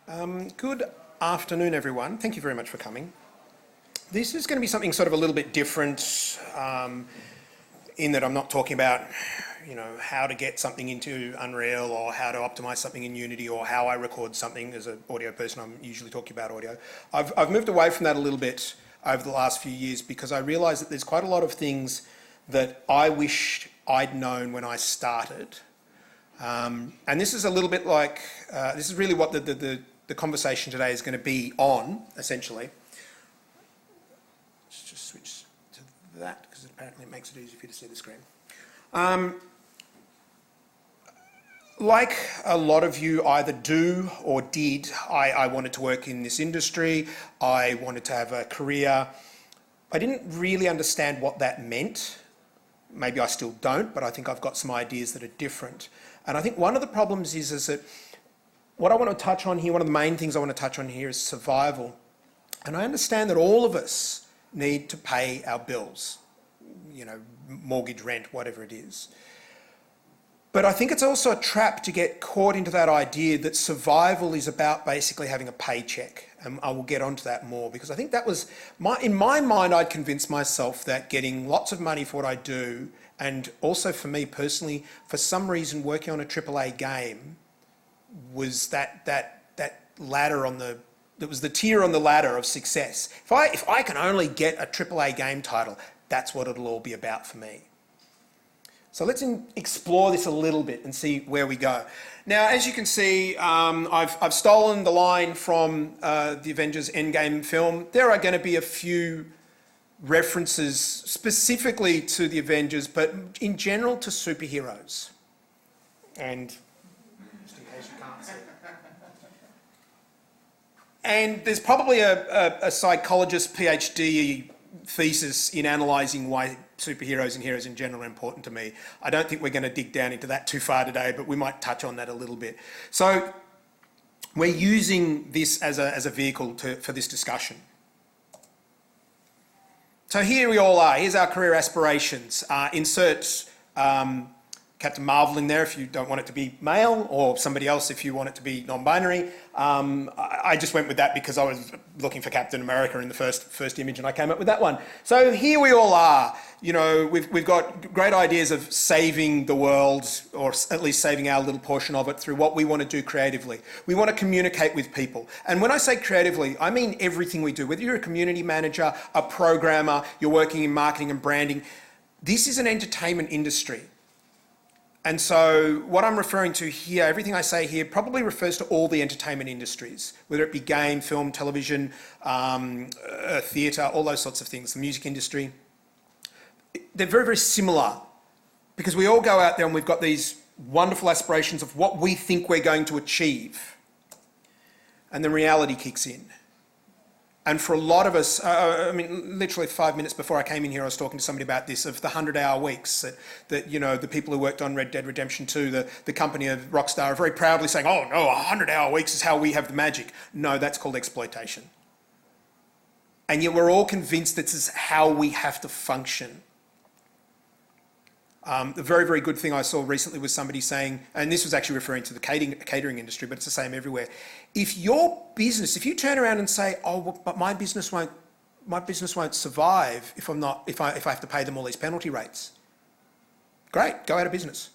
Good afternoon, everyone. Thank you very much for coming. This is going to be something sort of a little bit different in that I'm not talking about, how to get something into Unreal or how to optimize something in Unity or how I record something. As an audio person, I'm usually talking about audio. I've moved away from that a little bit over the last few years because I realise that there's quite a lot of things that I wish I'd known when I started. And this is a little bit like, this is really what the conversation today is going to be on, essentially. Let's just switch to that because apparently it makes it easier for you to see the screen. Like a lot of you either do or did, I wanted to work in this industry. I wanted to have a career. I didn't really understand what that meant. Maybe I still don't, but I think I've got some ideas that are different. And I think one of the problems is that what I want to touch on here, one of the main things I want to touch on here is survival. And I understand that all of us need to pay our bills, mortgage, rent, whatever it is. But I think it's also a trap to get caught into that idea that survival is about basically having a paycheck. And I will get onto that more because I think that was, in my mind, I'd convinced myself that getting lots of money for what I do, and also for me personally, for some reason working on a AAA game was that ladder on the, that was the tier on the ladder of success. If I can only get a AAA game title, that's what it'll all be about for me. So let's explore this a little bit and see where we go. Now, as you can see, I've stolen the line from the Avengers Endgame film. There are going to be a few references specifically to the Avengers, but in general to superheroes. And just in case you can't see. And there's probably a psychologist PhD thesis in analysing why superheroes and heroes in general are important to me. I don't think we're going to dig down into that too far today, but we might touch on that a little bit. So we're using this as a vehicle for this discussion. So here we all are. Here's our career aspirations. Insert Captain Marvel in there if you don't want it to be male, or somebody else if you want it to be non-binary. I just went with that because I was looking for Captain America in the first image and I came up with that one. So here we all are. We've got great ideas of saving the world, or at least saving our little portion of it through what we want to do creatively. We want to communicate with people. And when I say creatively, I mean everything we do. Whether you're a community manager, a programmer, you're working in marketing and branding, this is an entertainment industry. And so what I'm referring to here, everything I say here probably refers to all the entertainment industries, whether it be game, film, television, theatre, all those sorts of things, the music industry. They're very, very similar because we all go out there and we've got these wonderful aspirations of what we think we're going to achieve. And then reality kicks in. And for a lot of us, literally 5 minutes before I came in here, I was talking to somebody about this, of the 100-hour weeks that the people who worked on Red Dead Redemption 2, the company of Rockstar, are very proudly saying, oh no, 100-hour weeks is how we have the magic. No, that's called exploitation. And yet we're all convinced this is how we have to function. The very, very good thing I saw recently was somebody saying, and this was actually referring to the catering industry, but it's the same everywhere. If you turn around and say, oh, but my business won't survive if I have to pay them all these penalty rates. Great, go out of business.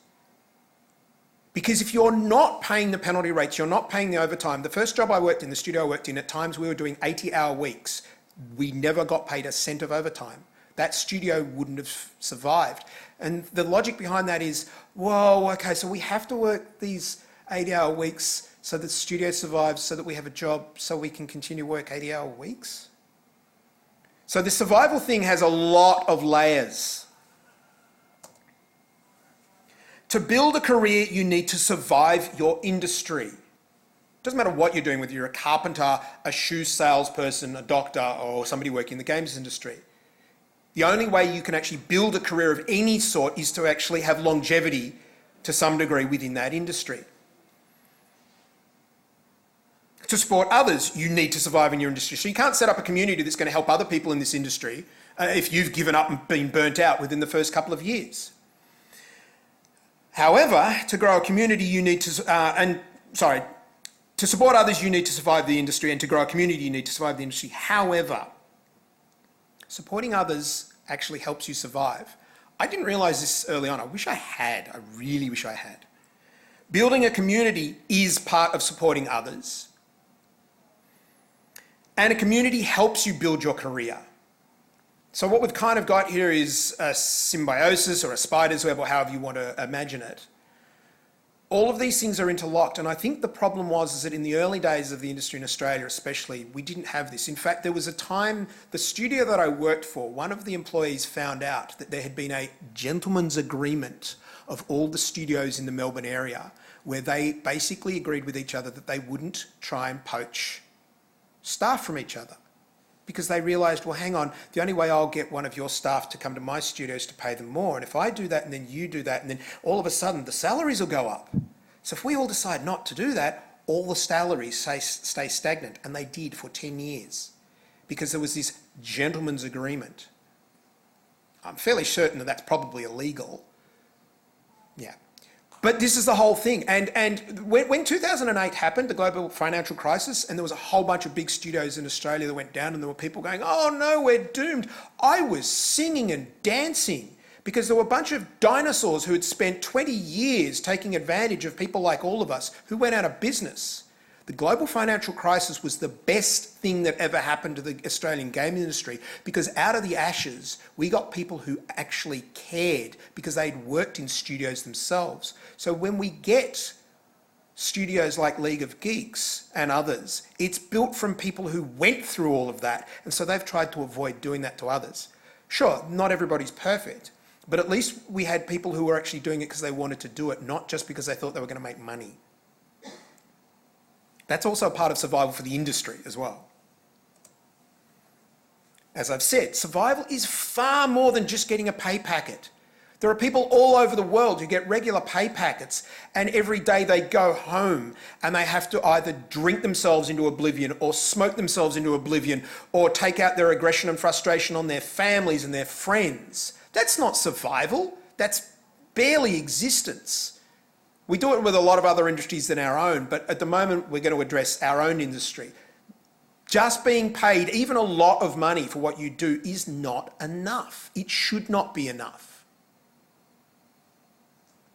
Because if you're not paying the penalty rates, you're not paying the overtime. The first job I worked in, the studio I worked in, at times we were doing 80-hour weeks. We never got paid a cent of overtime. That studio wouldn't have survived. And the logic behind that is, whoa, okay, so we have to work these 80-hour weeks so that the studio survives, so that we have a job, so we can continue to work 80-hour weeks? So the survival thing has a lot of layers. To build a career, you need to survive your industry. It doesn't matter what you're doing, whether you're a carpenter, a shoe salesperson, a doctor, or somebody working in the games industry. The only way you can actually build a career of any sort is to actually have longevity to some degree within that industry. To support others, you need to survive in your industry. So you can't set up a community that's going to help other people in this industry if you've given up and been burnt out within the first couple of years. However, to grow a community, you need to, To support others, you need to survive the industry, and to grow a community, you need to survive the industry. However, supporting others actually helps you survive. I didn't realise this early on. I wish I had. I really wish I had. Building a community is part of supporting others. And a community helps you build your career. So what we've kind of got here is a symbiosis or a spider's web, or however you want to imagine it. All of these things are interlocked, and I think the problem was that in the early days of the industry in Australia especially, we didn't have this. In fact, there was a time, the studio that I worked for, one of the employees found out that there had been a gentleman's agreement of all the studios in the Melbourne area where they basically agreed with each other that they wouldn't try and poach staff from each other. Because they realised, well, hang on, the only way I'll get one of your staff to come to my studio is to pay them more. And if I do that and then you do that, and then all of a sudden the salaries will go up. So if we all decide not to do that, all the salaries stay stagnant. And they did for 10 years because there was this gentleman's agreement. I'm fairly certain that that's probably illegal. Yeah. But this is the whole thing. And when 2008 happened, the global financial crisis, and there was a whole bunch of big studios in Australia that went down, and there were people going, oh no, we're doomed. I was singing and dancing because there were a bunch of dinosaurs who had spent 20 years taking advantage of people like all of us who went out of business. The global financial crisis was the best thing that ever happened to the Australian gaming industry, because out of the ashes, we got people who actually cared because they'd worked in studios themselves. So when we get studios like League of Geeks and others, it's built from people who went through all of that. And so they've tried to avoid doing that to others. Sure, not everybody's perfect, but at least we had people who were actually doing it because they wanted to do it, not just because they thought they were going to make money. That's also a part of survival for the industry as well. As I've said, survival is far more than just getting a pay packet. There are people all over the world who get regular pay packets, and every day they go home and they have to either drink themselves into oblivion or smoke themselves into oblivion or take out their aggression and frustration on their families and their friends. That's not survival. That's barely existence. We do it with a lot of other industries than our own, but at the moment we're going to address our own industry. Just being paid even a lot of money for what you do is not enough. It should not be enough.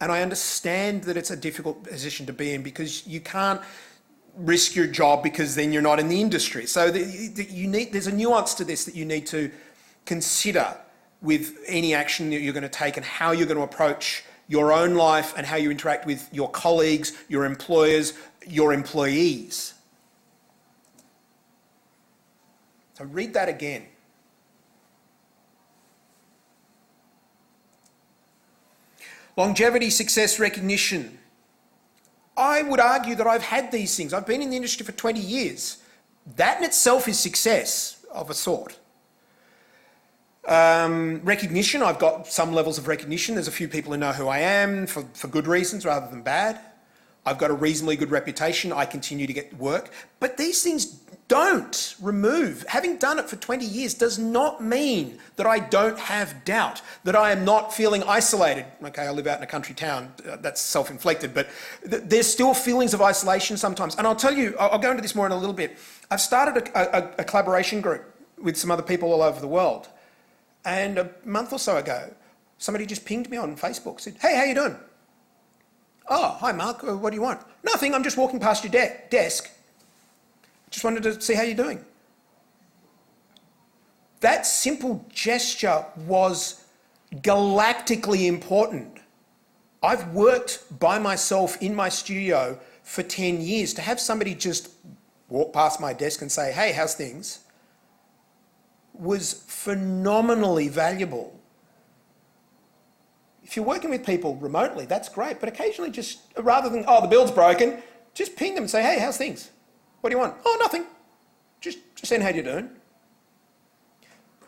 And I understand that it's a difficult position to be in because you can't risk your job because then you're not in the industry. So there's a nuance to this that you need to consider with any action that you're going to take and how you're going to approach your own life and how you interact with your colleagues, your employers, your employees. So read that again. Longevity, success, recognition. I would argue that I've had these things. I've been in the industry for 20 years. That in itself is success of a sort. Recognition, I've got some levels of recognition. There's a few people who know who I am for good reasons rather than bad. I've got a reasonably good reputation. I continue to get work. But these things don't remove. Having done it for 20 years does not mean that I don't have doubt, that I am not feeling isolated. Okay, I live out in a country town. That's self-inflicted, but there's still feelings of isolation sometimes. And I'll tell you, I'll go into this more in a little bit. I've started a collaboration group with some other people all over the world. And a month or so ago, somebody just pinged me on Facebook, said, hey, how you doing? Oh, hi, Mark. What do you want? Nothing. I'm just walking past your desk. Just wanted to see how you're doing. That simple gesture was galactically important. I've worked by myself in my studio for 10 years. To have somebody just walk past my desk and say, hey, how's things? Was phenomenally valuable. If you're working with people remotely, that's great, but occasionally just, rather than, oh, the build's broken, just ping them and say, hey, how's things? What do you want? Oh, nothing. Just saying how you're doing.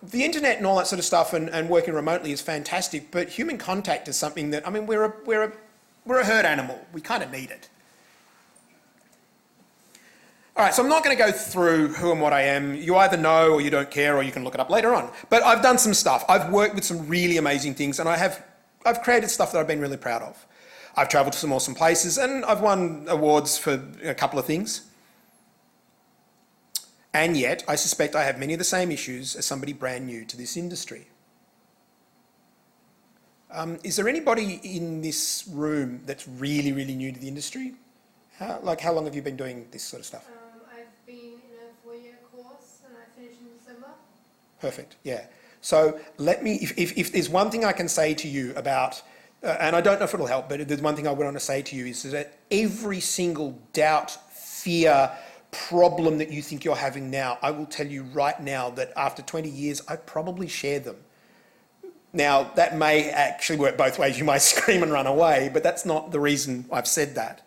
The internet and all that sort of stuff and working remotely is fantastic, but human contact is something that, I mean, we're a herd animal. We kind of need it. All right, so I'm not going to go through who and what I am. You either know or you don't care, or you can look it up later on. But I've done some stuff. I've worked with some really amazing things, and I've created stuff that I've been really proud of. I've travelled to some awesome places and I've won awards for a couple of things. And yet, I suspect I have many of the same issues as somebody brand new to this industry. Is there anybody in this room that's really, really new to the industry? How long have you been doing this sort of stuff? I've been in a 4-year course and I finished in December. Perfect, yeah. So let me, if there's one thing I can say to you about, and I don't know if it'll help, but there's one thing I would want to say to you is that every single doubt, fear, problem that you think you're having now, I will tell you right now that after 20 years, I probably share them. Now, that may actually work both ways. You might scream and run away, but that's not the reason I've said that.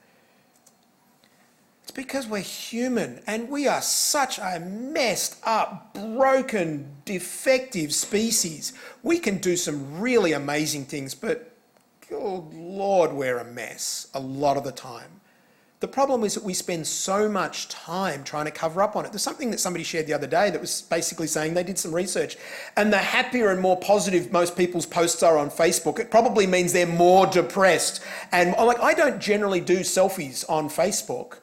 It's because we're human and we are such a messed up, broken, defective species. We can do some really amazing things, but good Lord, we're a mess a lot of the time. The problem is that we spend so much time trying to cover up on it. There's something that somebody shared the other day that was basically saying they did some research, and the happier and more positive most people's posts are on Facebook, it probably means they're more depressed. And I don't generally do selfies on Facebook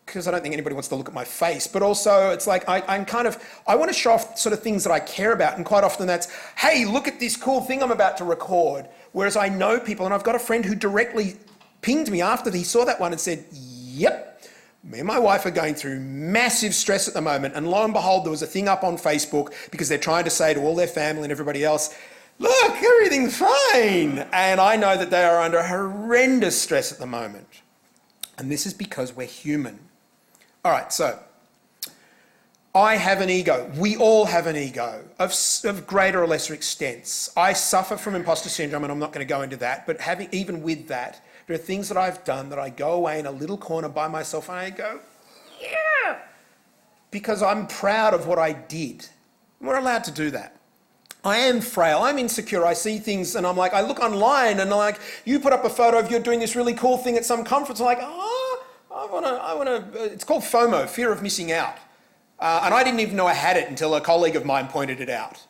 because I don't think anybody wants to look at my face, but also it's like I want to show off sort of things that I care about, and quite often that's, hey, look at this cool thing I'm about to record. Whereas I know people, and I've got a friend who directly pinged me after he saw that one and said, yep, me and my wife are going through massive stress at the moment, and lo and behold, there was a thing up on Facebook because they're trying to say to all their family and everybody else, look, everything's fine. And I know that they are under horrendous stress at the moment. And this is because we're human. All right, so I have an ego. We all have an ego of greater or lesser extents. I suffer from imposter syndrome, and I'm not going to go into that, but even with that, there are things that I've done that I go away in a little corner by myself and I go, yeah, because I'm proud of what I did. We're allowed to do that. I am frail, I'm insecure, I see things and I'm like, I look online and I'm like, you put up a photo of you doing this really cool thing at some conference, I'm like, I want to, it's called FOMO, fear of missing out. And I didn't even know I had it until a colleague of mine pointed it out.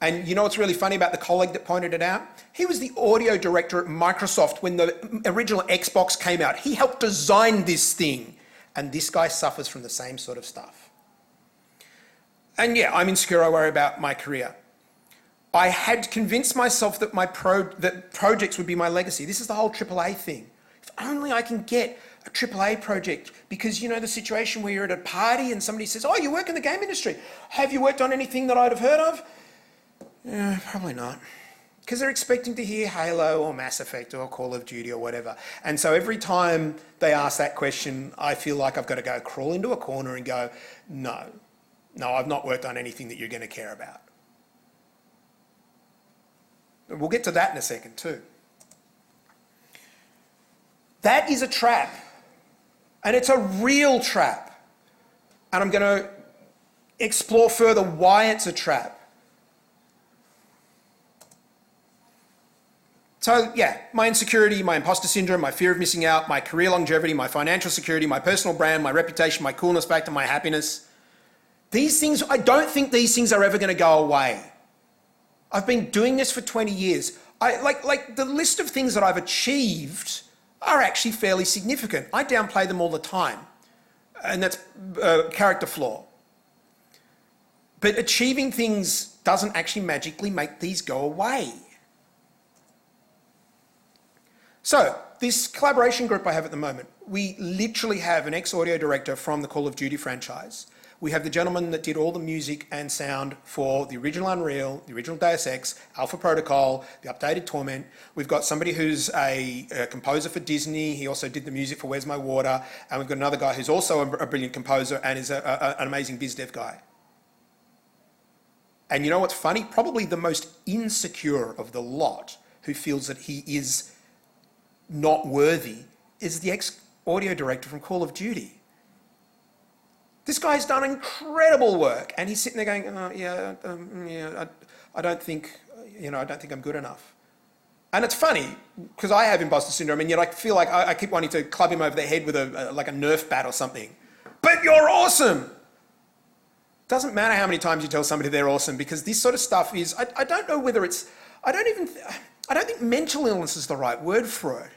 And you know what's really funny about the colleague that pointed it out? He was the audio director at Microsoft when the original Xbox came out. He helped design this thing. And this guy suffers from the same sort of stuff. And yeah, I'm insecure, I worry about my career. I had convinced myself that that projects would be my legacy. This is the whole AAA thing. If only I can get a AAA project, because you know the situation where you're at a party and somebody says, oh, you work in the game industry. Have you worked on anything that I'd have heard of? Yeah, probably not. Because they're expecting to hear Halo or Mass Effect or Call of Duty or whatever. And so every time they ask that question, I feel like I've got to go crawl into a corner and go, no, I've not worked on anything that you're going to care about. We'll get to that in a second too. That is a trap. And it's a real trap. And I'm going to explore further why it's a trap. So yeah, my insecurity, my imposter syndrome, my fear of missing out, my career longevity, my financial security, my personal brand, my reputation, my coolness factor, my happiness. These things, I don't think these things are ever going to go away. I've been doing this for 20 years. Like the list of things that I've achieved are actually fairly significant. I downplay them all the time. And that's a character flaw. But achieving things doesn't actually magically make these go away. So, this collaboration group I have at the moment, we literally have an ex-audio director from the Call of Duty franchise. We have the gentleman that did all the music and sound for the original Unreal, the original Deus Ex, Alpha Protocol, the updated Torment. We've got somebody who's a composer for Disney. He also did the music for Where's My Water. And we've got another guy who's also a brilliant composer and is an amazing biz dev guy. And you know what's funny? Probably the most insecure of the lot, who feels that he is not worthy, is the ex-audio director from Call of Duty. This guy's done incredible work, and he's sitting there going, I don't think I'm good enough. And it's funny, because I have imposter syndrome, and yet I feel like I keep wanting to club him over the head with a Nerf bat or something. But you're awesome! Doesn't matter how many times you tell somebody they're awesome, because this sort of stuff is, I don't know whether it's, I don't think mental illness is the right word for it.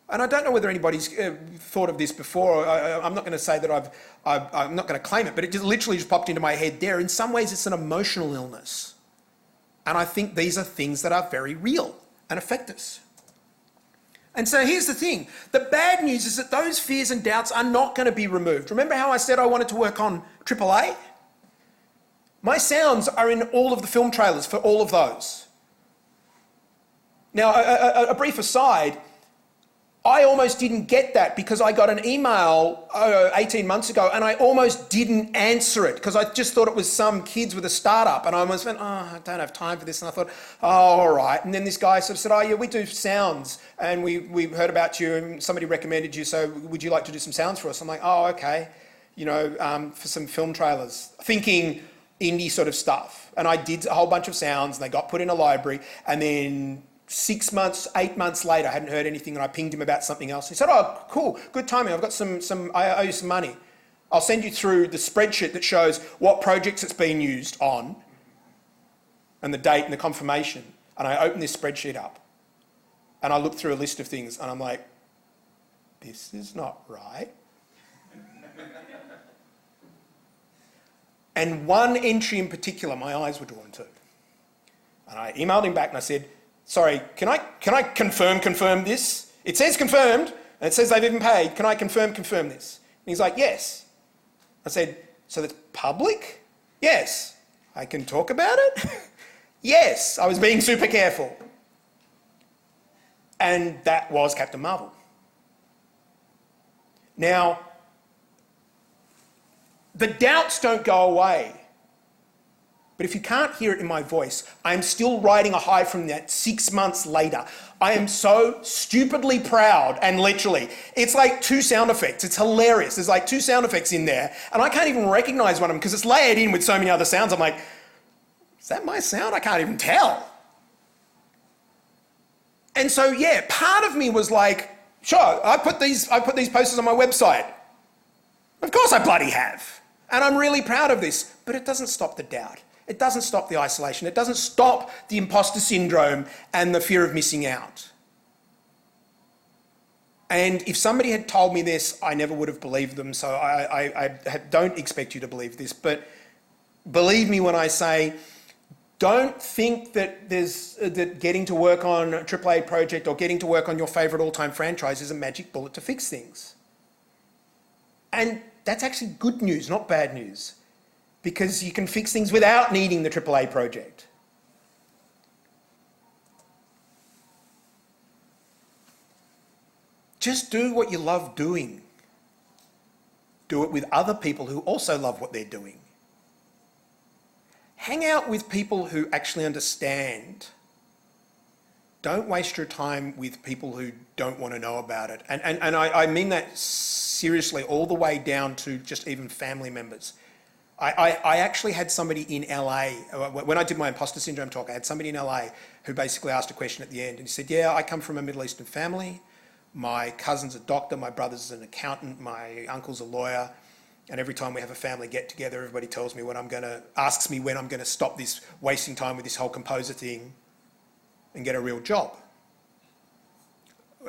And I don't know whether anybody's thought of this before. I'm not going to say that I'm not going to claim it, but it just literally just popped into my head there. In some ways, it's an emotional illness. And I think these are things that are very real and affect us. And so here's the thing. The bad news is that those fears and doubts are not going to be removed. Remember how I said I wanted to work on AAA? My sounds are in all of the film trailers for all of those. Now, a brief aside, I almost didn't get that because I got an email 18 months ago and I almost didn't answer it because I just thought it was some kids with a startup, and I almost went, oh, I don't have time for this. And I thought, oh, all right. And then this guy sort of said, oh, yeah, we do sounds and we heard about you and somebody recommended you, so would you like to do some sounds for us? I'm like, oh, okay, for some film trailers, thinking indie sort of stuff. And I did a whole bunch of sounds and they got put in a library, and then 6 months, 8 months later, I hadn't heard anything, and I pinged him about something else. He said, oh, cool, good timing. I've got I owe you some money. I'll send you through the spreadsheet that shows what projects it's been used on and the date and the confirmation. And I opened this spreadsheet up and I looked through a list of things and I'm like, this is not right. And one entry in particular, my eyes were drawn to. And I emailed him back and I said, sorry, can I confirm this? It says confirmed, and it says they've even paid. Can I confirm this? And he's like, yes. I said, so that's public? Yes. I can talk about it? Yes. I was being super careful. And that was Captain Marvel. Now, the doubts don't go away. But if you can't hear it in my voice, I'm still riding a high from that 6 months later. I am so stupidly proud, and literally, it's like 2 sound effects. It's hilarious. There's like 2 sound effects in there, and I can't even recognize one of them because it's layered in with so many other sounds. I'm like, is that my sound? I can't even tell. And so, yeah, part of me was like, sure, I put these posters on my website. Of course I bloody have. And I'm really proud of this, but it doesn't stop the doubt. It doesn't stop the isolation. It doesn't stop the imposter syndrome and the fear of missing out. And if somebody had told me this, I never would have believed them, so I don't expect you to believe this, but believe me when I say, don't think that that getting to work on a AAA project or getting to work on your favourite all-time franchise is a magic bullet to fix things. And that's actually good news, not bad news, because you can fix things without needing the AAA project. Just do what you love doing. Do it with other people who also love what they're doing. Hang out with people who actually understand. Don't waste your time with people who don't want to know about it. And I mean that seriously, all the way down to just even family members. I actually had somebody in LA, when I did my imposter syndrome talk, I had somebody in LA who basically asked a question at the end, and he said, yeah, I come from a Middle Eastern family. My cousin's a doctor, my brother's an accountant, my uncle's a lawyer, and every time we have a family get together, everybody tells me asks me when I'm going to stop this wasting time with this whole composer thing and get a real job.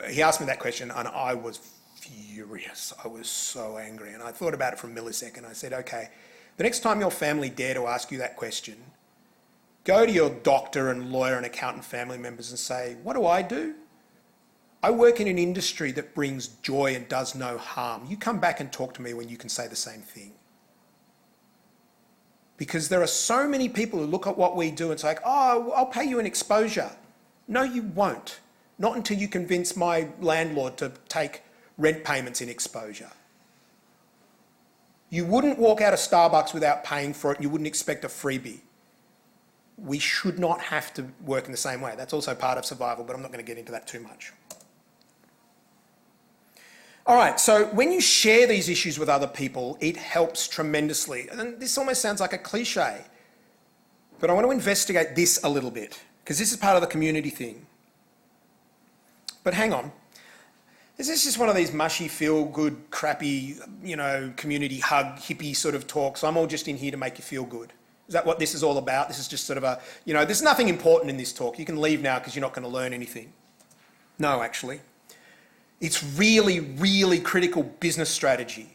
He asked me that question and I was furious. I was so angry, and I thought about it for a millisecond. I said, okay, the next time your family dare to ask you that question, go to your doctor and lawyer and accountant family members and say, what do? I work in an industry that brings joy and does no harm. You come back and talk to me when you can say the same thing. Because there are so many people who look at what we do and say, oh, I'll pay you an exposure. No, you won't. Not until you convince my landlord to take rent payments in exposure. You wouldn't walk out of Starbucks without paying for it, and you wouldn't expect a freebie. We should not have to work in the same way. That's also part of survival, but I'm not going to get into that too much. All right, so when you share these issues with other people, it helps tremendously. And this almost sounds like a cliche, but I want to investigate this a little bit, because this is part of the community thing. But hang on. Is this just one of these mushy, feel-good, crappy, community hug, hippie sort of talks? I'm all just in here to make you feel good. Is that what this is all about? This is just sort of a, there's nothing important in this talk. You can leave now because you're not going to learn anything. No, actually. It's really, really critical business strategy.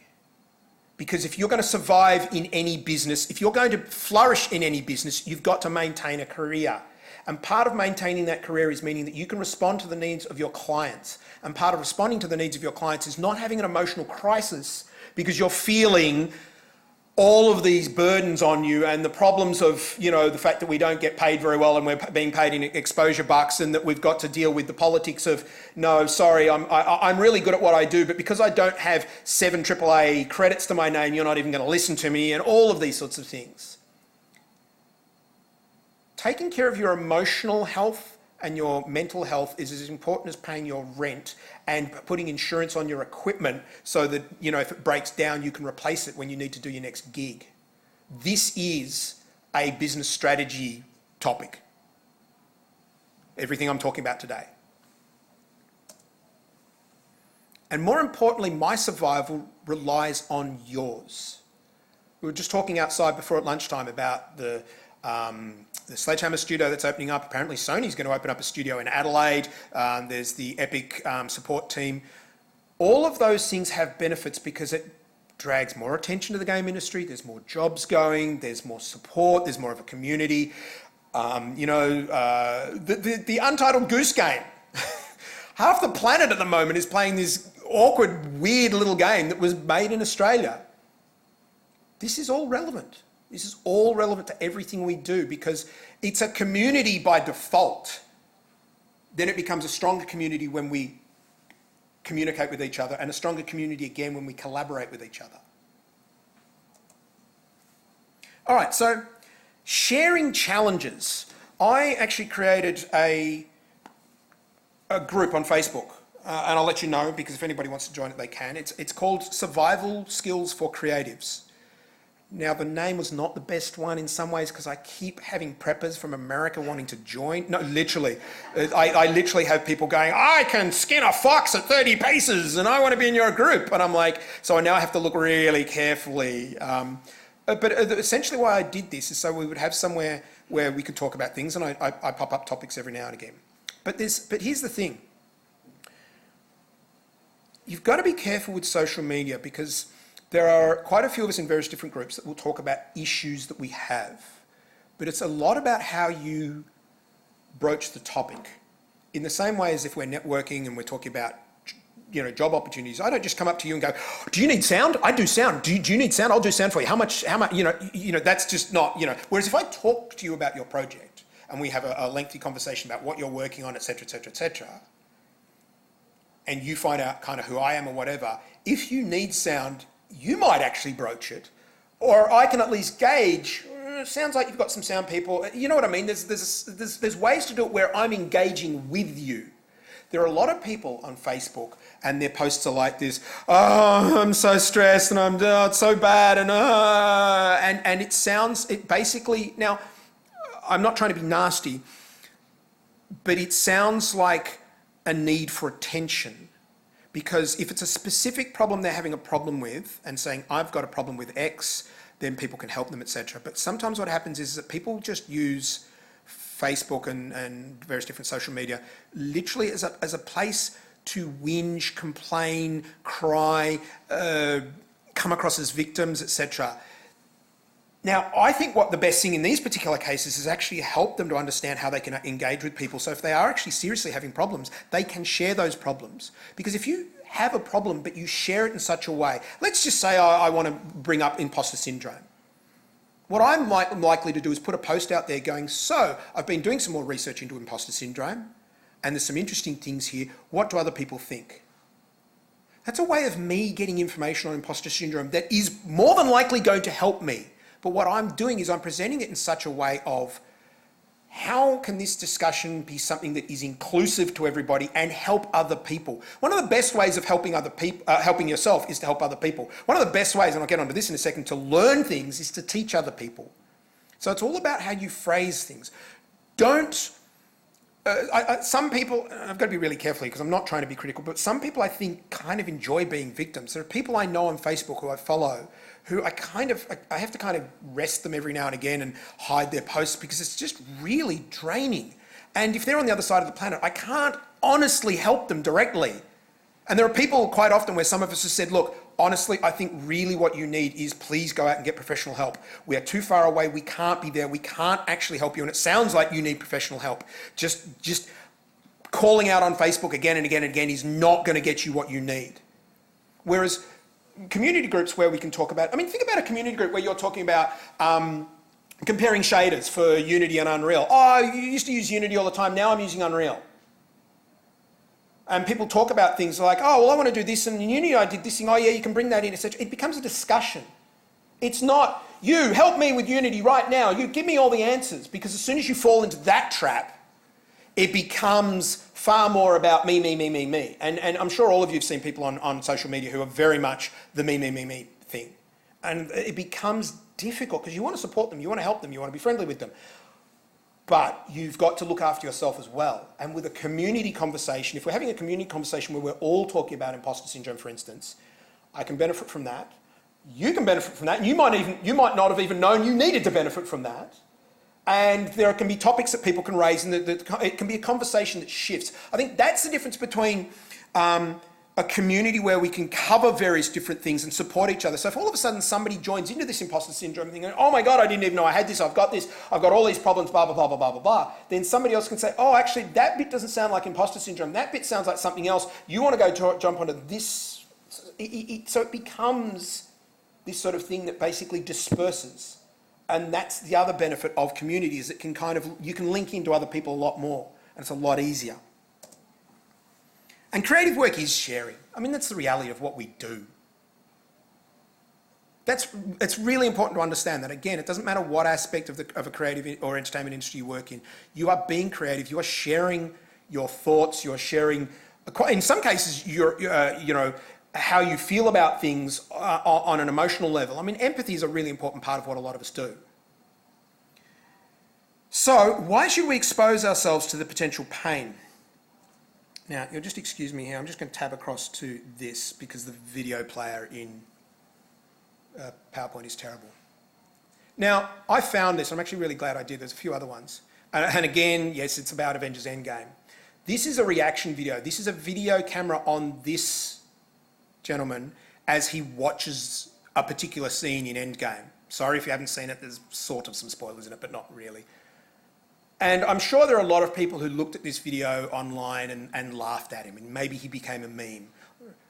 Because if you're going to survive in any business, if you're going to flourish in any business, you've got to maintain a career. And part of maintaining that career is meaning that you can respond to the needs of your clients. And part of responding to the needs of your clients is not having an emotional crisis because you're feeling all of these burdens on you and the problems of, the fact that we don't get paid very well and we're being paid in exposure bucks and that we've got to deal with the politics of, no, sorry, I'm really good at what I do, but because I don't have 7 AAA credits to my name, you're not even going to listen to me, and all of these sorts of things. Taking care of your emotional health and your mental health is as important as paying your rent and putting insurance on your equipment so that, if it breaks down, you can replace it when you need to do your next gig. This is a business strategy topic. Everything I'm talking about today. And more importantly, my survival relies on yours. We were just talking outside before at lunchtime about the Sledgehammer studio that's opening up. Apparently Sony's going to open up a studio in Adelaide. There's the Epic support team. All of those things have benefits because it drags more attention to the game industry. There's more jobs going. There's more support. There's more of a community. The Untitled Goose Game. Half the planet at the moment is playing this awkward, weird little game that was made in Australia. This is all relevant. This is all relevant to everything we do because it's a community by default. Then it becomes a stronger community when we communicate with each other and a stronger community again when we collaborate with each other. All right, so sharing challenges. I actually created a group on Facebook and I'll let you know because if anybody wants to join it, they can. It's called Survival Skills for Creatives. Now, the name was not the best one in some ways because I keep having preppers from America wanting to join. No, literally. I literally have people going, I can skin a fox at 30 paces and I want to be in your group. And I'm like, so I now have to look really carefully. But essentially why I did this is so we would have somewhere where we could talk about things and I pop up topics every now and again. But here's the thing. You've got to be careful with social media because there are quite a few of us in various different groups that will talk about issues that we have, but it's a lot about how you broach the topic. In the same way as if we're networking and we're talking about, job opportunities, I don't just come up to you and go, do you need sound? I do sound. Do you need sound? I'll do sound for you. How much, that's just not, Whereas if I talk to you about your project and we have a lengthy conversation about what you're working on, et cetera, and you find out kind of who I am or whatever, if you need sound, you might actually broach it, or I can at least gauge, sounds like you've got some sound people, you know what I mean? There's ways to do it where I'm engaging with you. There are a lot of people on Facebook and their posts are like this, oh, I'm so stressed and it's so bad and it basically, now, I'm not trying to be nasty, but it sounds like a need for attention. Because if it's a specific problem they're having a problem with and saying, I've got a problem with X, then people can help them, etc. But sometimes what happens is that people just use Facebook and various different social media literally as a place to whinge, complain, cry, come across as victims, etc. Now, I think what the best thing in these particular cases is actually help them to understand how they can engage with people. So if they are actually seriously having problems, they can share those problems. Because if you have a problem, but you share it in such a way, let's just say I want to bring up imposter syndrome. What I'm likely to do is put a post out there going, so I've been doing some more research into imposter syndrome, and there's some interesting things here. What do other people think? That's a way of me getting information on imposter syndrome that is more than likely going to help me. But what I'm doing is I'm presenting it in such a way of how can this discussion be something that is inclusive to everybody and help other people? One of the best ways of helping other people, helping yourself is to help other people. One of the best ways, and I'll get onto this in a second, to learn things is to teach other people. So it's all about how you phrase things. Don't some people, I've got to be really careful because I'm not trying to be critical, but some people I think kind of enjoy being victims. There are people I know on Facebook who I follow who I have to kind of rest them every now and again and hide their posts because it's just really draining. And if they're on the other side of the planet, I can't honestly help them directly. And there are people quite often where some of us have said, look, honestly, I think really what you need is please go out and get professional help. We are too far away. We can't be there. We can't actually help you. And it sounds like you need professional help. Just calling out on Facebook again and again and again is not going to get you what you need. Whereas community groups where we can talk about, I mean, think about a community group where you're talking about comparing shaders for Unity and Unreal. Oh, you used to use Unity all the time. Now I'm using Unreal. And people talk about things like, oh, well, I want to do this, and in Unity I did this thing, oh yeah, you can bring that in, etc. It becomes a discussion. It's not, you, help me with Unity right now, you give me all the answers, because as soon as you fall into that trap, it becomes far more about me. And I'm sure all of you have seen people on social media who are very much the me thing. And it becomes difficult, because you want to support them, you want to help them, you want to be friendly with them. But you've got to look after yourself as well. And with a community conversation, if we're having a community conversation where we're all talking about imposter syndrome, for instance, I can benefit from that. You can benefit from that. And you might not have even known you needed to benefit from that. And there can be topics that people can raise, and it can be a conversation that shifts. I think that's the difference between a community where we can cover various different things and support each other. So if all of a sudden somebody joins into this imposter syndrome thing, and oh my God, I didn't even know I had this, I've got all these problems, blah, blah, blah, blah, blah, blah, blah, then somebody else can say, oh, actually, that bit doesn't sound like imposter syndrome. That bit sounds like something else. You want to go jump onto this. So it becomes this sort of thing that basically disperses. And that's the other benefit of community, is it can you can link into other people a lot more, and it's a lot easier. And creative work is sharing. I mean, that's the reality of what we do. It's really important to understand that, again, it doesn't matter what aspect of a creative or entertainment industry you work in. You are being creative. You are sharing your thoughts. You are sharing, in some cases, how you feel about things on an emotional level. I mean, empathy is a really important part of what a lot of us do. So, why should we expose ourselves to the potential pain? Now, you'll just excuse me here. I'm just going to tab across to this because the video player in PowerPoint is terrible. Now, I found this. I'm actually really glad I did. There's a few other ones. And again, yes, it's about Avengers Endgame. This is a reaction video. This is a video camera on this gentleman as he watches a particular scene in Endgame. Sorry if you haven't seen it. There's sort of some spoilers in it, but not really. And I'm sure there are a lot of people who looked at this video online and laughed at him, and maybe he became a meme.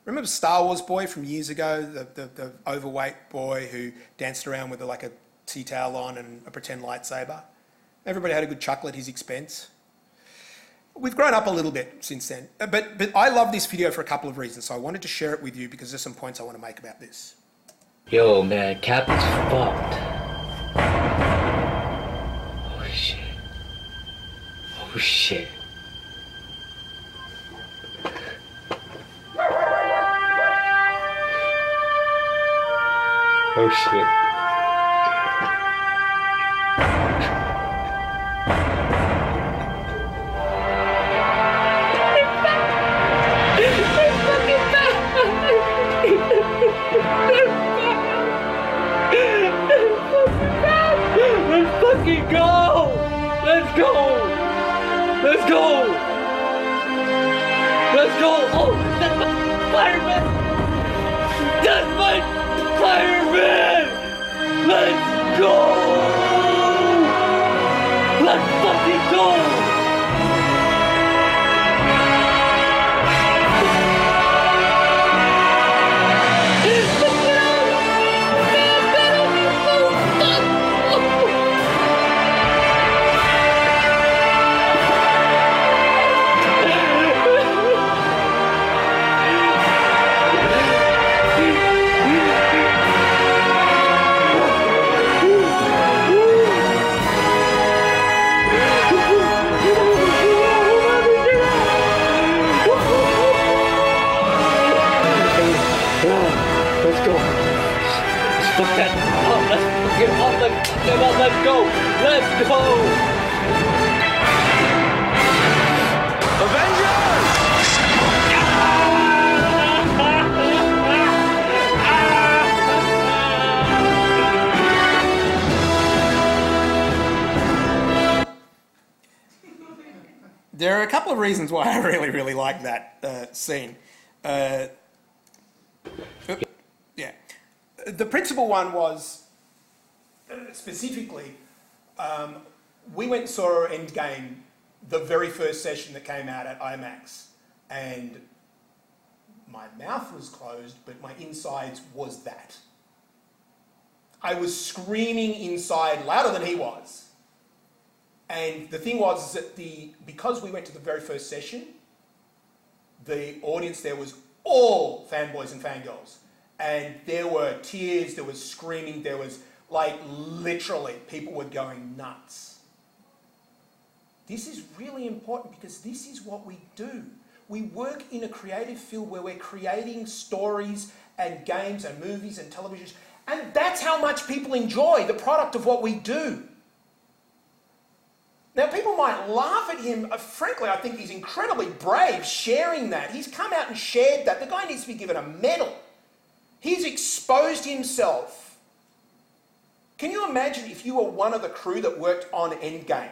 Remember Star Wars boy from years ago, the overweight boy who danced around with like a tea towel on and a pretend lightsaber? Everybody had a good chuckle at his expense. We've grown up a little bit since then. But I love this video for a couple of reasons, so I wanted to share it with you because there's some points I want to make about this. Yo, man, Cap is fucked. Oh, shit. Oh, shit. Oh, shit. Let's fucking go! Let's go! Let's go! Let's go! Oh, that's my fireman! That's my fireman! Let's go! Let's fucking go! Let's go! Let's go! There are a couple of reasons why I really, really like that scene. Yeah. The principal one was, specifically, we went and saw Endgame the very first session that came out at IMAX, and my mouth was closed, but my insides was that. I was screaming inside louder than he was. And the thing was that because we went to the very first session, the audience there was all fanboys and fangirls. And there were tears, there was screaming, there was like literally people were going nuts. This is really important because this is what we do. We work in a creative field where we're creating stories and games and movies and television. And that's how much people enjoy the product of what we do. Now, people might laugh at him. Frankly, I think he's incredibly brave sharing that. He's come out and shared that. The guy needs to be given a medal. He's exposed himself. Can you imagine if you were one of the crew that worked on Endgame?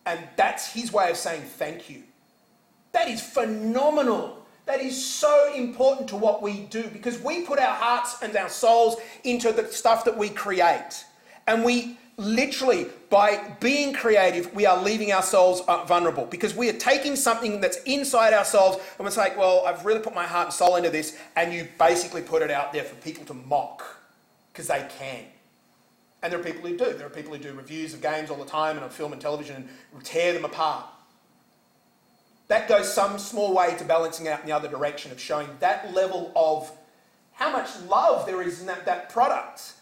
And that's his way of saying thank you. That is phenomenal. That is so important to what we do because we put our hearts and our souls into the stuff that we create. And we literally, by being creative, we are leaving ourselves vulnerable because we are taking something that's inside ourselves and we're saying, well, I've really put my heart and soul into this, and you basically put it out there for people to mock because they can. And there are people who do. There are people who do reviews of games all the time and on film and television and tear them apart. That goes some small way to balancing out in the other direction of showing that level of how much love there is in that product.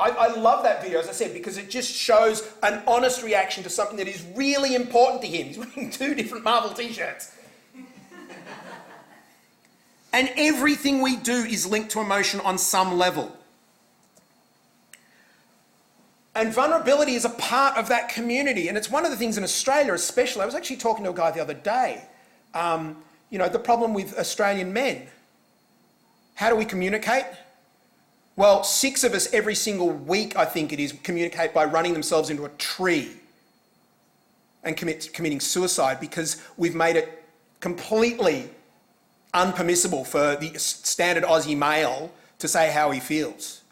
I love that video, as I said, because it just shows an honest reaction to something that is really important to him. He's wearing 2 different Marvel t-shirts. And everything we do is linked to emotion on some level. And vulnerability is a part of that community. And it's one of the things in Australia especially. I was actually talking to a guy the other day. The problem with Australian men. How do we communicate? Well, 6 of us every single week, I think it is, communicate by running themselves into a tree and committing suicide because we've made it completely unpermissible for the standard Aussie male to say how he feels.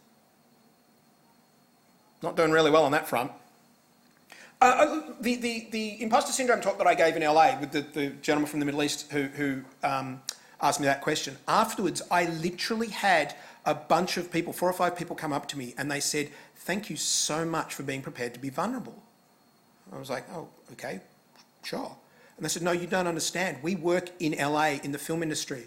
Not doing really well on that front. The imposter syndrome talk that I gave in LA with the gentleman from the Middle East who asked me that question, afterwards I literally had a bunch of people, 4 or 5 people come up to me and they said, thank you so much for being prepared to be vulnerable. I was like, oh, okay, sure. And they said, no, you don't understand. We work in LA in the film industry.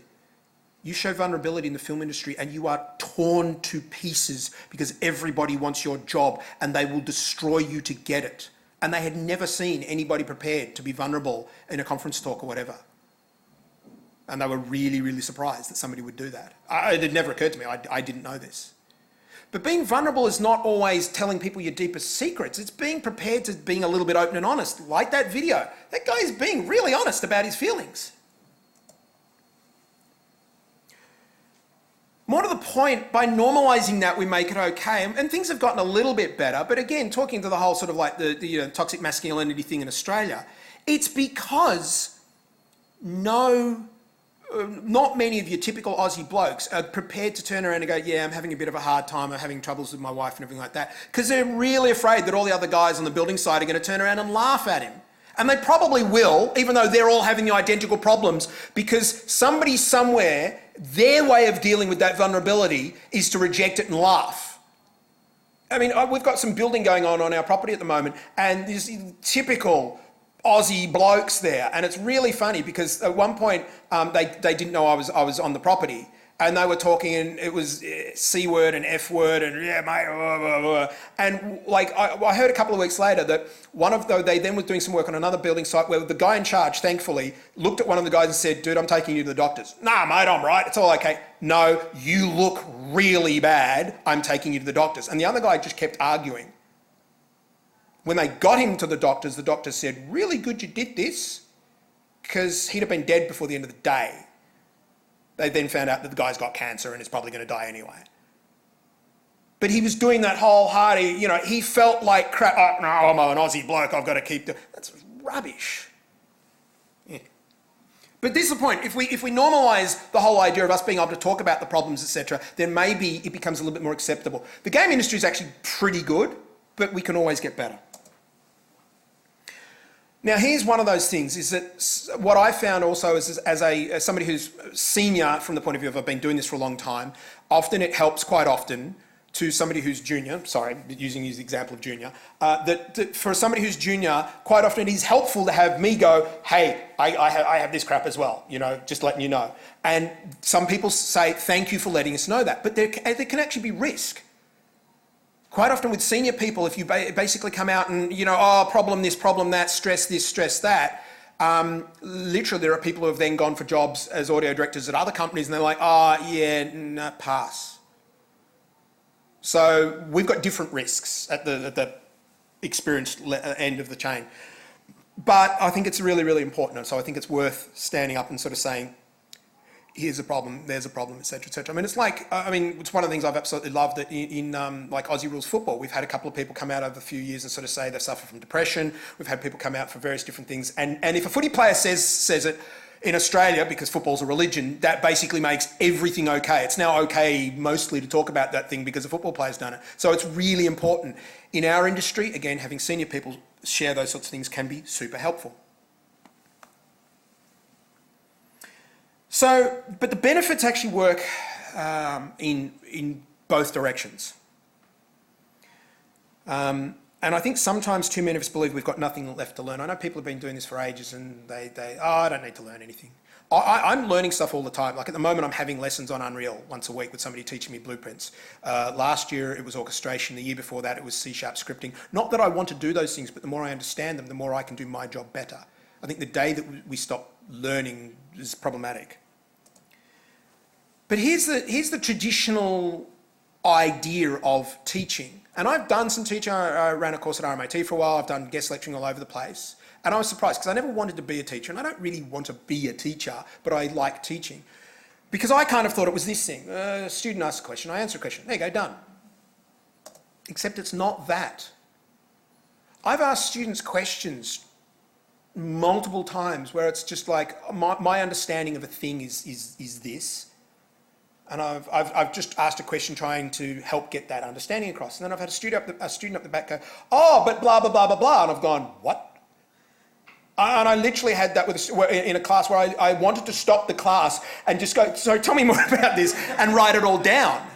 You show vulnerability in the film industry and you are torn to pieces because everybody wants your job and they will destroy you to get it. And they had never seen anybody prepared to be vulnerable in a conference talk or whatever. And they were really, really surprised that somebody would do that. It had never occurred to me. I didn't know this. But being vulnerable is not always telling people your deepest secrets. It's being prepared to being a little bit open and honest. Like that video. That guy is being really honest about his feelings. More to the point, by normalising that, we make it okay. And things have gotten a little bit better. But again, talking to the whole sort of like the toxic masculinity thing in Australia, it's because not many of your typical Aussie blokes are prepared to turn around and go, yeah, I'm having a bit of a hard time, I'm having troubles with my wife and everything like that, because they're really afraid that all the other guys on the building site are going to turn around and laugh at him. And they probably will, even though they're all having the identical problems, because somebody somewhere, their way of dealing with that vulnerability is to reject it and laugh. I mean, we've got some building going on our property at the moment, and there's typical Aussie blokes there, and it's really funny because at one point they didn't know I was on the property, and they were talking, and it was C word and F word and yeah mate, blah, blah, blah. And like I heard a couple of weeks later that they then was doing some work on another building site where the guy in charge, thankfully, looked at one of the guys and said, "Dude, I'm taking you to the doctors." "Nah, mate, I'm right. It's all okay." "No, you look really bad. I'm taking you to the doctors." And the other guy just kept arguing. When they got him to the doctors said, "Really good you did this," because he'd have been dead before the end of the day. They then found out that the guy's got cancer and is probably going to die anyway. But he was doing that wholehearted, he felt like crap. Oh, no, I'm an Aussie bloke, I've got to keep doing. That's rubbish. Yeah. But this is the point. If we normalise the whole idea of us being able to talk about the problems, etc., then maybe it becomes a little bit more acceptable. The game industry is actually pretty good, but we can always get better. Now, here's one of those things, is that what I found also is as somebody who's senior from the point of view of I've been doing this for a long time, often it helps quite often to somebody who's junior, sorry, using the example of junior, that for somebody who's junior, quite often it is helpful to have me go, hey, I have this crap as well, just letting you know. And some people say, thank you for letting us know that, but there can actually be risk. Quite often with senior people, if you basically come out and, problem this, problem that, stress this, stress that, literally there are people who have then gone for jobs as audio directors at other companies and they're like, pass. So we've got different risks at the experienced end of the chain. But I think it's really, really important. And so I think it's worth standing up and sort of saying, here's a problem, there's a problem, etc., etc. I mean, it's one of the things I've absolutely loved that in like Aussie Rules football, we've had a couple of people come out over a few years and sort of say they suffer from depression. We've had people come out for various different things. And if a footy player says it in Australia, because football's a religion, that basically makes everything okay. It's now okay mostly to talk about that thing because a football player's done it. So it's really important. In our industry, again, having senior people share those sorts of things can be super helpful. So, but the benefits actually work in both directions. And I think sometimes too many of us believe we've got nothing left to learn. I know people have been doing this for ages and I don't need to learn anything. I'm learning stuff all the time. Like at the moment, I'm having lessons on Unreal once a week with somebody teaching me blueprints. Last year, it was orchestration. The year before that, it was C# scripting. Not that I want to do those things, but the more I understand them, the more I can do my job better. I think the day that we stop learning is problematic. But here's the traditional idea of teaching. And I've done some teaching. I ran a course at RMIT for a while. I've done guest lecturing all over the place. And I was surprised because I never wanted to be a teacher. And I don't really want to be a teacher, but I like teaching. Because I kind of thought it was this thing. A student asks a question, I answer a question. There you go, done. Except it's not that. I've asked students questions multiple times where it's just like, my understanding of a thing is this. And I've just asked a question trying to help get that understanding across. And then I've had a student up the back go, oh, but blah, blah, blah, blah, blah. And I've gone, what? And I literally had that in a class where I wanted to stop the class and just go, sorry, tell me more about this, and write it all down.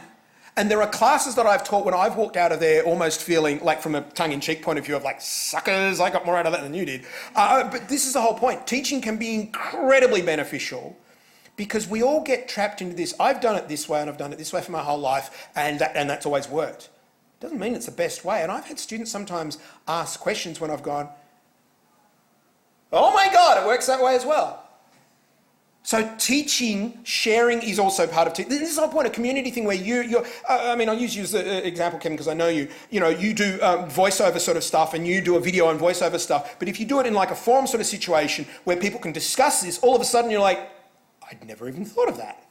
And there are classes that I've taught when I've walked out of there almost feeling like, from a tongue-in-cheek point of view, of like, suckers, I got more out of that than you did. But this is the whole point. Teaching can be incredibly beneficial because we all get trapped into this. I've done it this way and I've done it this way for my whole life, and that's always worked. Doesn't mean it's the best way. And I've had students sometimes ask questions when I've gone, oh my God, it works that way as well. So teaching, sharing is also part of teaching. This is the whole point, a community thing where I'll use you as an example, Kevin, because I know you. You do voiceover sort of stuff and you do a video and voiceover stuff. But if you do it in like a forum sort of situation where people can discuss this, all of a sudden you're like, I'd never even thought of that.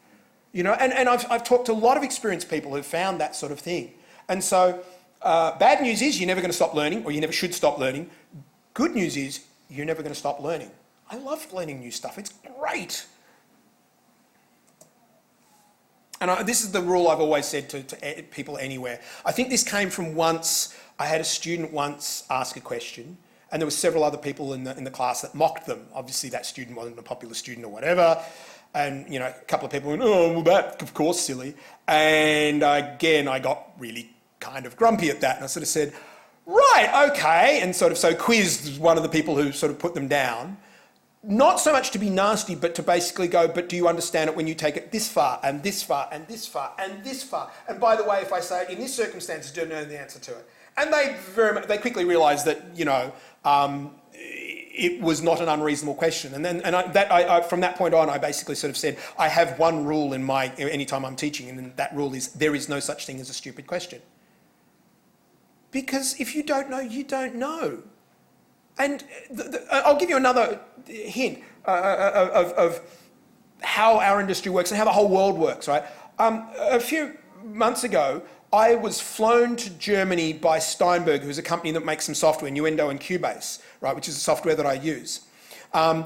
And I've talked to a lot of experienced people who've found that sort of thing. And so bad news is you're never going to stop learning, or you never should stop learning. Good news is you're never going to stop learning. I love learning new stuff. It's great. And this is the rule I've always said to people anywhere. I think this came from once, I had a student once ask a question, and there were several other people in the class that mocked them. Obviously that student wasn't a popular student or whatever. And, a couple of people went, oh, well, that, of course, silly. And again, I got really kind of grumpy at that. And I sort of said, right, okay. And so quizzed one of the people who sort of put them down. Not so much to be nasty, but to basically go, but do you understand it when you take it this far, and this far, and this far, and this far? And by the way, if I say it in this circumstance, do you know the answer to it? And they quickly realised that, it was not an unreasonable question. And from that point on, I basically sort of said, I have one rule anytime I'm teaching, and that rule is there is no such thing as a stupid question. Because if you don't know, you don't know. And I'll give you another hint of how our industry works and how the whole world works, right? A few months ago, I was flown to Germany by Steinberg, who's a company that makes some software, Nuendo and Cubase, right, which is the software that I use. I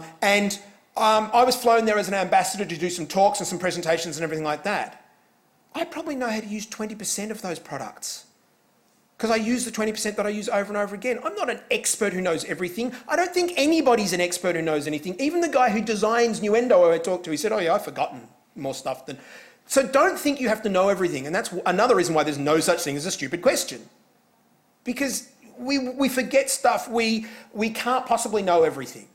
was flown there as an ambassador to do some talks and some presentations and everything like that. I probably know how to use 20% of those products because I use the 20% that I use over and over again. I'm not an expert who knows everything. I don't think anybody's an expert who knows anything. Even the guy who designs Nuendo I talked to, he said, oh yeah, I've forgotten more stuff than... So don't think you have to know everything. And that's another reason why there's no such thing as a stupid question. Because we forget stuff. We can't possibly know everything.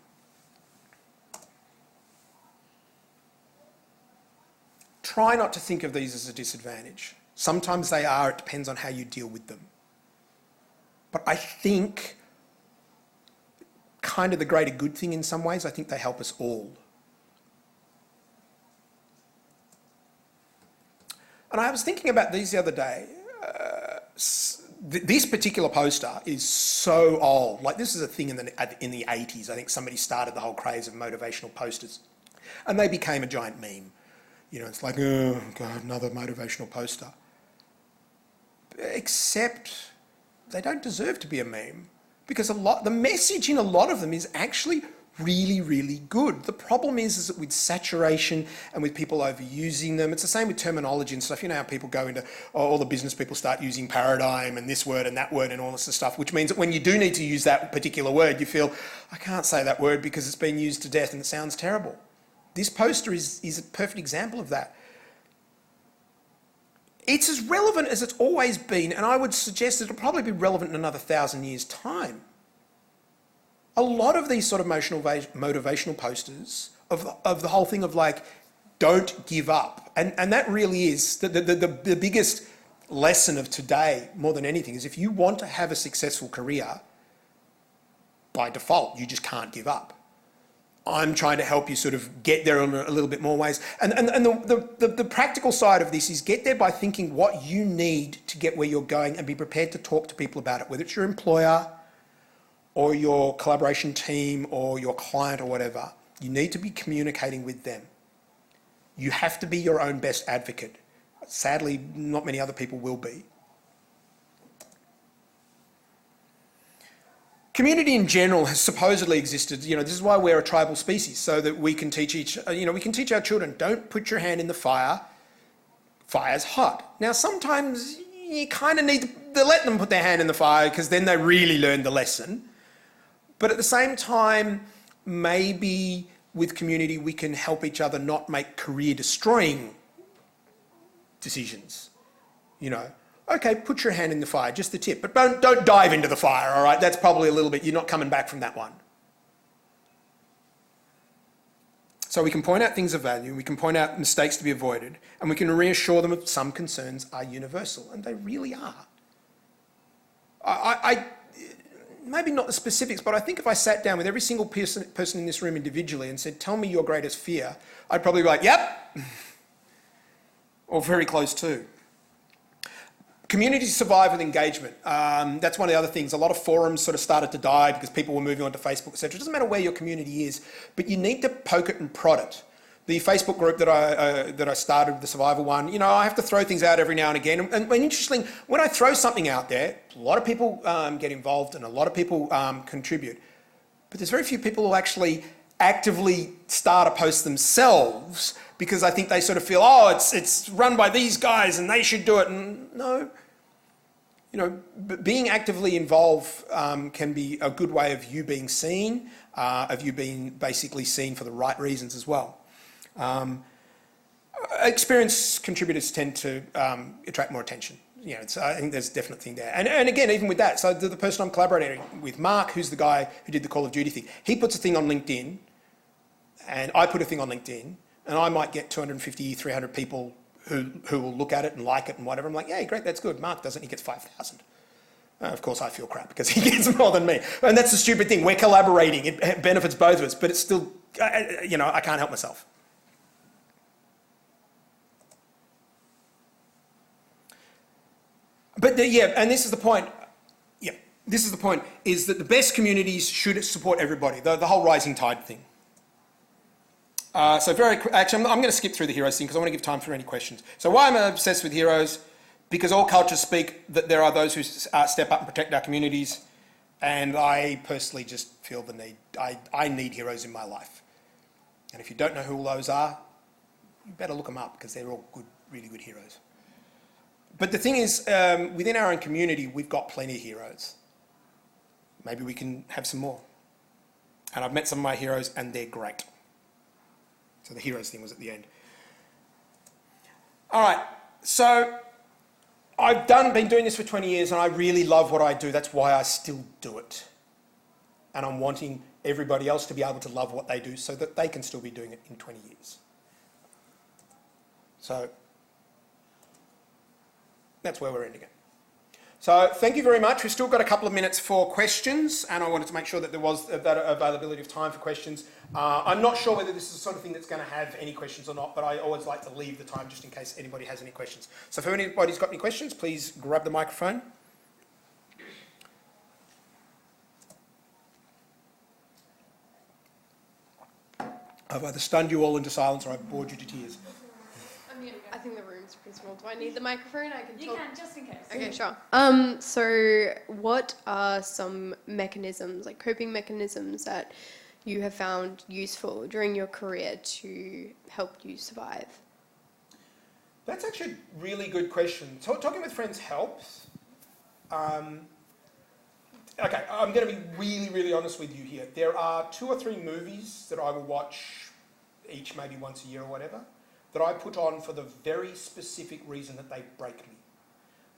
Try not to think of these as a disadvantage. Sometimes they are, it depends on how you deal with them. But I think kind of the greater good thing in some ways, I think they help us all. And I was thinking about these the other day. This particular poster is so old. Like this is a thing in the 80s. I think somebody started the whole craze of motivational posters. And they became a giant meme. You know, it's like, oh God, another motivational poster. Except they don't deserve to be a meme because the message in a lot of them is actually really, really good. The problem is that with saturation and with people overusing them, it's the same with terminology and stuff. You know how people go into, all the business people start using paradigm and this word and that word and all this stuff, which means that when you do need to use that particular word, you feel, I can't say that word because it's been used to death and it sounds terrible. This poster is a perfect example of that. It's as relevant as it's always been, and I would suggest that it'll probably be relevant in another 1,000 years' time. A lot of these sort of motivational posters of the whole thing of like, don't give up. And that really is the biggest lesson of today, more than anything, is if you want to have a successful career, by default, you just can't give up. I'm trying to help you sort of get there in a little bit more ways. And the practical side of this is get there by thinking what you need to get where you're going and be prepared to talk to people about it, whether it's your employer or your collaboration team or your client or whatever. You need to be communicating with them. You have to be your own best advocate. Sadly, not many other people will be. Community in general has supposedly existed. You know, this is why we're a tribal species, so that we can teach we can teach our children, don't put your hand in the fire, fire's hot. Now, sometimes you kind of need to let them put their hand in the fire because then they really learn the lesson. But at the same time, maybe with community, we can help each other not make career-destroying decisions, you know. Okay, put your hand in the fire, just the tip, but don't dive into the fire, all right? That's probably a little bit, you're not coming back from that one. So we can point out things of value, we can point out mistakes to be avoided, and we can reassure them that some concerns are universal, and they really are. I maybe not the specifics, but I think if I sat down with every single person in this room individually and said, tell me your greatest fear, I'd probably be like, yep, or very close to. Community survive with engagement. That's one of the other things. A lot of forums sort of started to die because people were moving on to Facebook, etc. It doesn't matter where your community is, but you need to poke it and prod it. The Facebook group that I started, the survival one, you know, I have to throw things out every now and again. And interestingly, when I throw something out there, a lot of people get involved and a lot of people contribute. But there's very few people who actually actively start a post themselves because I think they sort of feel, oh, it's run by these guys and they should do it. And no, you know, being actively involved can be a good way of you being seen, of you being basically seen for the right reasons as well. Experienced contributors tend to attract more attention. You know, I think there's a definite thing there. And again, even with that, so the person I'm collaborating with, Mark, who's the guy who did the Call of Duty thing, he puts a thing on LinkedIn, and I put a thing on LinkedIn, and I might get 250, 300 people who will look at it and like it and whatever. I'm like, yeah, great, that's good. Mark doesn't, he gets 5,000. Of course, I feel crap because he gets more than me. And that's the stupid thing. We're collaborating. It benefits both of us, but it's still, you know, I can't help myself. But yeah, and this is the point. Yeah, this is the point, is that the best communities should support everybody, the whole rising tide thing. Actually, I'm going to skip through the heroes thing because I want to give time for any questions. So why am I obsessed with heroes? because all cultures speak that there are those who step up and protect our communities, and I personally just feel the need. I need heroes in my life. And if you don't know who all those are, you better look them up, because they're all good, really good heroes. But the thing is, within our own community, we've got plenty of heroes. Maybe we can have some more. And I've met some of my heroes, and they're great. So the heroes thing was at the end. All right, so I've been doing this for 20 years, and I really love what I do. That's why I still do it. And I'm wanting everybody else to be able to love what they do so that they can still be doing it in 20 years. So that's where we're ending it. So thank you very much. We've still got a couple of minutes for questions, and I wanted to make sure that there was that availability of time for questions. I'm not sure whether this is the sort of thing that's going to have any questions or not, but I always like to leave the time just in case anybody has any questions. So if anybody's got any questions, please grab the microphone. I've either stunned you all into silence or I've bored you to tears. I think the room's pretty small. Do I need the microphone? I can talk. You can, just in case. Okay, sure. So what are some mechanisms, like coping mechanisms, that you have found useful during your career to help you survive? That's actually a really good question. So talking with friends helps. Okay, I'm going to be really, really honest with you here. There are 2 or 3 movies that I will watch each, maybe once a year or whatever, that I put on for the very specific reason that they break me.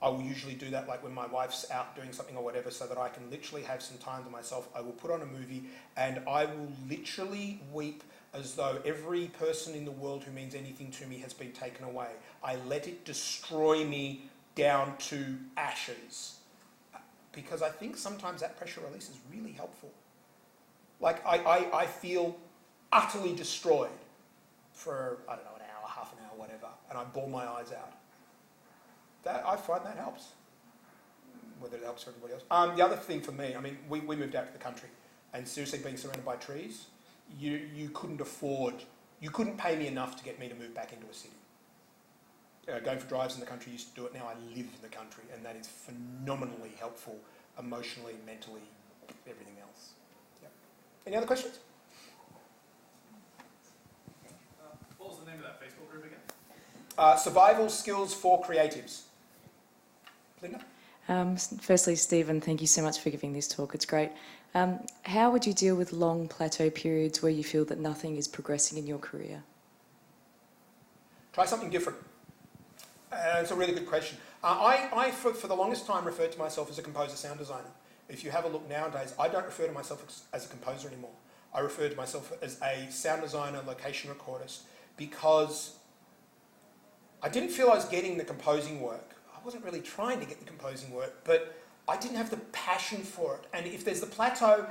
I will usually do that like when my wife's out doing something or whatever, so that I can literally have some time to myself. I will put on a movie and I will literally weep as though every person in the world who means anything to me has been taken away. I let it destroy me down to ashes. Because I think sometimes that pressure release is really helpful. Like I feel utterly destroyed for, I don't know, an hour, half an hour, whatever, and I bawl my eyes out. I find that helps. Whether it helps for everybody else. The other thing for me, I mean, we moved out to the country, and seriously being surrounded by trees, you couldn't pay me enough to get me to move back into a city. Going for drives in the country, used to do it, now I live in the country, and that is phenomenally helpful, emotionally, mentally, everything else. Yep. Any other questions? What was the name of that Facebook group again? Survival Skills for Creatives. Linda? Firstly, Stephen, thank you so much for giving this talk. It's great. How would you deal with long plateau periods where you feel that nothing is progressing in your career? Try something different. It's a really good question. I for the longest time, referred to myself as a composer sound designer. If you have a look nowadays, I don't refer to myself as a composer anymore. I refer to myself as a sound designer, location recordist, because I didn't feel I was getting the composing work. I wasn't really trying to get the composing work, but I didn't have the passion for it. And if there's the plateau,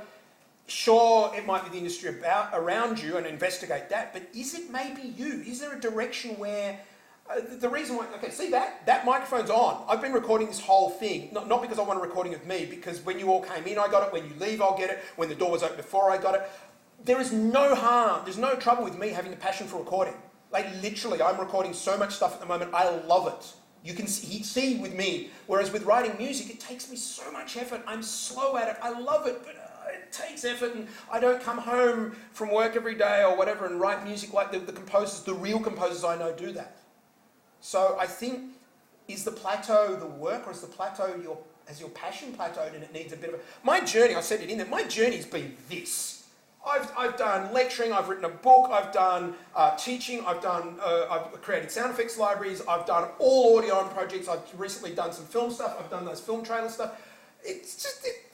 sure, it might be the industry around you, and investigate that, but is it maybe you? Is there a direction where... the reason why, okay, see that microphone's on. I've been recording this whole thing, not because I want a recording of me, because when you all came in, I got it. When you leave, I'll get it. When the door was open before, I got it. There is no harm, there's no trouble with me having the passion for recording. Like literally, I'm recording so much stuff at the moment, I love it. You can see with me, whereas with writing music, it takes me so much effort. I'm slow at it, I love it, but it takes effort, and I don't come home from work every day or whatever and write music like the composers, the real composers I know do that. So I think, is the plateau the work, or is the plateau has your passion plateaued and it needs a bit of a... My journey, I said it in there, my journey's been this. I've done lecturing, I've written a book, I've done teaching, I've created sound effects libraries, I've done all audio on projects, I've recently done some film stuff, I've done those film trailer stuff. It's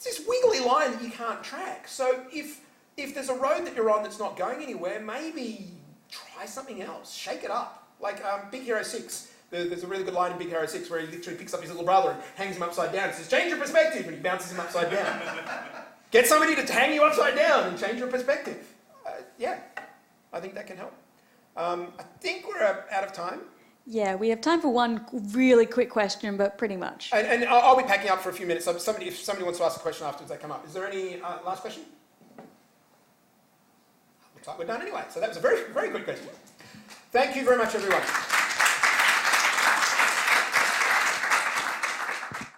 this wiggly line that you can't track. So if there's a road that you're on that's not going anywhere, maybe try something else, shake it up. Like Big Hero 6, there's a really good line in Big Hero 6 where he literally picks up his little brother and hangs him upside down and says, change your perspective, and he bounces him upside down. Get somebody to hang you upside down and change your perspective. Yeah, I think that can help. I think we're out of time. Yeah, we have time for one really quick question, but pretty much. And I'll be packing up for a few minutes. So if somebody wants to ask a question afterwards, they come up. Is there any last question? Looks like we're done anyway. So that was a very, very good question. Thank you very much, everyone.